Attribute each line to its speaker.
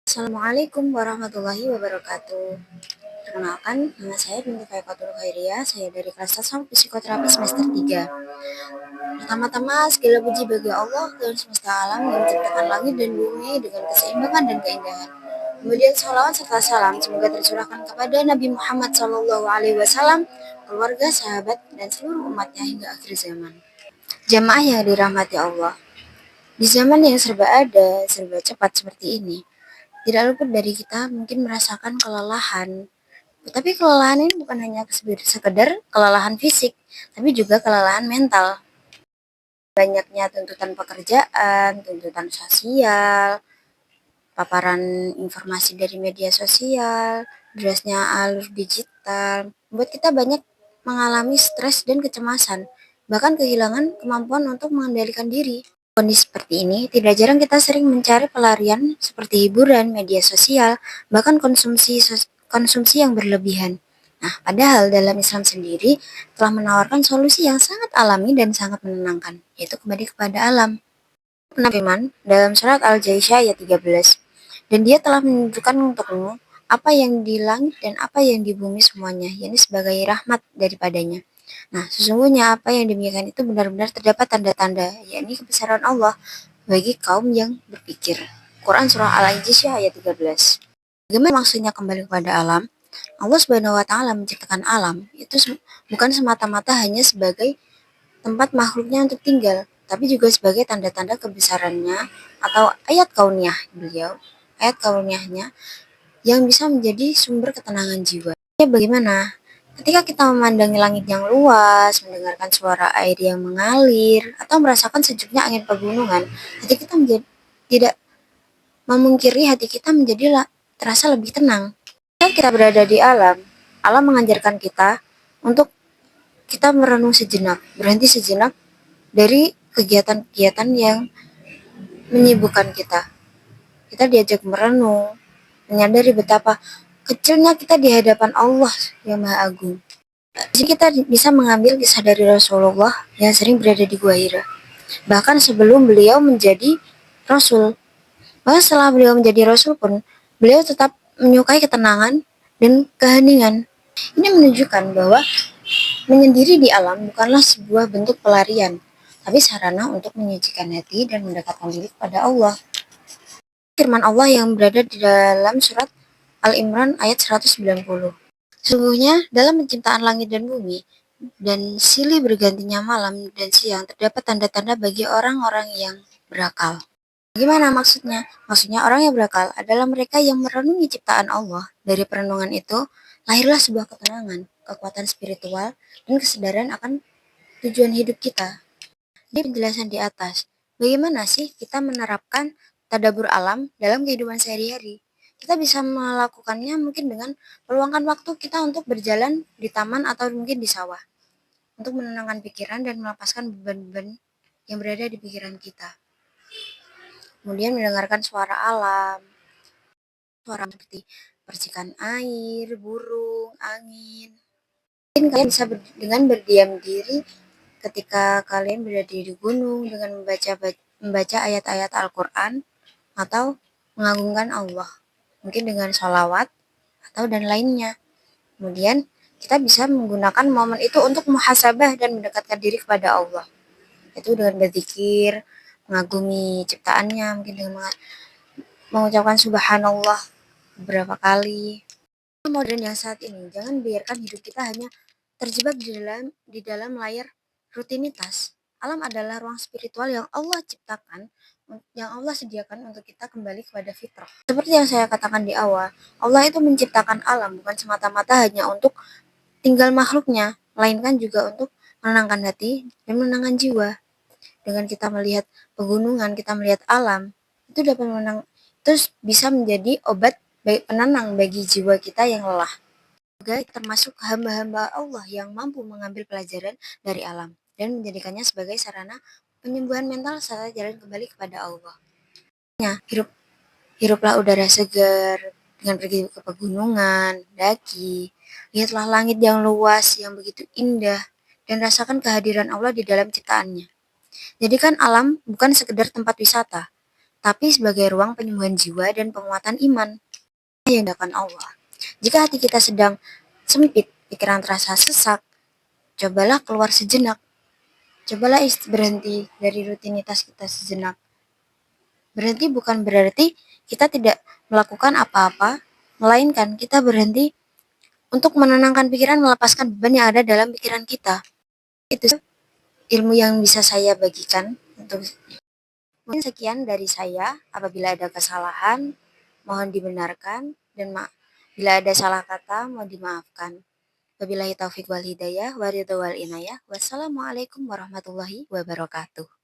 Speaker 1: Assalamualaikum warahmatullahi wabarakatuh. Perkenalkan, nama saya Binti Faikatul Khairia, saya dari kelas tasawuf psikoterapi semester 3. Pertama-tama, segala puji bagi Allah dan semesta alam yang menciptakan langit dan bumi dengan keseimbangan dan keindahan. Kemudian salawat serta salam semoga tercurahkan kepada Nabi Muhammad SAW, keluarga, sahabat, dan seluruh umatnya hingga akhir zaman. Jamaah yang dirahmati Allah, di zaman yang serba ada, serba cepat seperti ini, tidak luput dari kita mungkin merasakan kelelahan. Tapi kelelahan ini bukan hanya sekedar kelelahan fisik, tapi juga kelelahan mental. Banyaknya tuntutan pekerjaan, tuntutan sosial, paparan informasi dari media sosial, derasnya alur digital, membuat kita banyak mengalami stres dan kecemasan, bahkan kehilangan kemampuan untuk mengendalikan diri. Kondisi seperti ini, tidak jarang kita sering mencari pelarian seperti hiburan, media sosial, bahkan konsumsi yang berlebihan. Nah, padahal dalam Islam sendiri telah menawarkan solusi yang sangat alami dan sangat menenangkan, yaitu kembali kepada alam. Firman dalam surat Al-Jaisya ayat 13. Dan dia telah menunjukkan untukmu apa yang di langit dan apa yang di bumi semuanya, yakni sebagai rahmat daripadanya. Nah, sesungguhnya apa yang demikian itu benar-benar terdapat tanda-tanda, yakni kebesaran Allah bagi kaum yang berpikir. Quran Surah Al-Jaisya ayat 13. Bagaimana maksudnya kembali kepada alam? Allah Subhanahu wa taala menciptakan alam itu bukan semata-mata hanya sebagai tempat makhluknya untuk tinggal, tapi juga sebagai tanda-tanda kebesarannya atau ayat kauniyah beliau, ayat kauniyahnya yang bisa menjadi sumber ketenangan jiwa. Ya, bagaimana? Ketika kita memandangi langit yang luas, mendengarkan suara air yang mengalir, atau merasakan sejuknya angin pegunungan, hati kita menjadi tidak memungkiri hati kita menjadi terasa lebih tenang. Saat kita berada di alam, alam mengajarkan kita untuk kita merenung sejenak, berhenti sejenak dari kegiatan-kegiatan yang menyibukkan kita. Kita diajak merenung, menyadari betapa kecilnya kita di hadapan Allah yang Maha Agung. Jadi kita bisa mengambil kisah dari Rasulullah yang sering berada di Gua Hira. Bahkan sebelum beliau menjadi Rasul. Bahkan setelah beliau menjadi Rasul pun, beliau tetap menyukai ketenangan dan keheningan. Ini menunjukkan bahwa menyendiri di alam bukanlah sebuah bentuk pelarian, tapi sarana untuk menyucikan hati dan mendekatkan diri kepada Allah. Firman Allah yang berada di dalam surat Al-Imran ayat 190. Sesungguhnya dalam penciptaan langit dan bumi dan silih bergantinya malam dan siang terdapat tanda-tanda bagi orang-orang yang berakal. Bagaimana maksudnya? Maksudnya orang yang berakal adalah mereka yang merenungi ciptaan Allah. Dari perenungan itu, lahirlah sebuah ketenangan, kekuatan spiritual, dan kesadaran akan tujuan hidup kita. Di penjelasan di atas, bagaimana sih kita menerapkan tadabbur alam dalam kehidupan sehari-hari? Kita bisa melakukannya mungkin dengan meluangkan waktu kita untuk berjalan di taman atau mungkin di sawah, untuk menenangkan pikiran dan melepaskan beban-beban yang berada di pikiran kita. Kemudian mendengarkan suara alam, suara seperti percikan air, burung, angin. Mungkin kalian bisa dengan berdiam diri ketika kalian berada di gunung dengan membaca ayat-ayat Al-Quran atau mengagungkan Allah, mungkin dengan sholawat atau dan lainnya. Kemudian kita bisa menggunakan momen itu untuk muhasabah dan mendekatkan diri kepada Allah, itu dengan berzikir, mengagumi ciptaannya, mungkin dengan mengucapkan subhanallah beberapa kali. Modern yang saat ini, jangan biarkan hidup kita hanya terjebak di dalam layar rutinitas. Alam adalah ruang spiritual yang Allah ciptakan, yang Allah sediakan untuk kita kembali kepada fitrah. Seperti yang saya katakan di awal, Allah itu menciptakan alam bukan semata-mata hanya untuk tinggal makhluknya, melainkan juga untuk menenangkan hati dan menenangkan jiwa. Dengan kita melihat pegunungan, kita melihat alam, itu dapat terus bisa menjadi obat penenang bagi jiwa kita yang lelah. Juga termasuk hamba-hamba Allah yang mampu mengambil pelajaran dari alam dan menjadikannya sebagai sarana penyembuhan mental saat jalan kembali kepada Allah. Hiruplah udara segar dengan pergi ke pegunungan, daki, lihatlah langit yang luas yang begitu indah dan rasakan kehadiran Allah di dalam ciptaannya. Jadikan alam bukan sekedar tempat wisata, tapi sebagai ruang penyembuhan jiwa dan penguatan iman yang diadakan Allah. Jika hati kita sedang sempit, pikiran terasa sesak, cobalah keluar sejenak. Cobalah berhenti dari rutinitas kita sejenak. Berhenti bukan berarti kita tidak melakukan apa-apa, melainkan kita berhenti untuk menenangkan pikiran, melepaskan beban yang ada dalam pikiran kita. Itu ilmu yang bisa saya bagikan untuk mungkin sekian dari saya. Apabila ada kesalahan, mohon dibenarkan dan bila ada salah kata, mohon dimaafkan. Wabillahi taufiq wal hidayah, waridho wal inayah. Wassalamualaikum warahmatullahi wabarakatuh.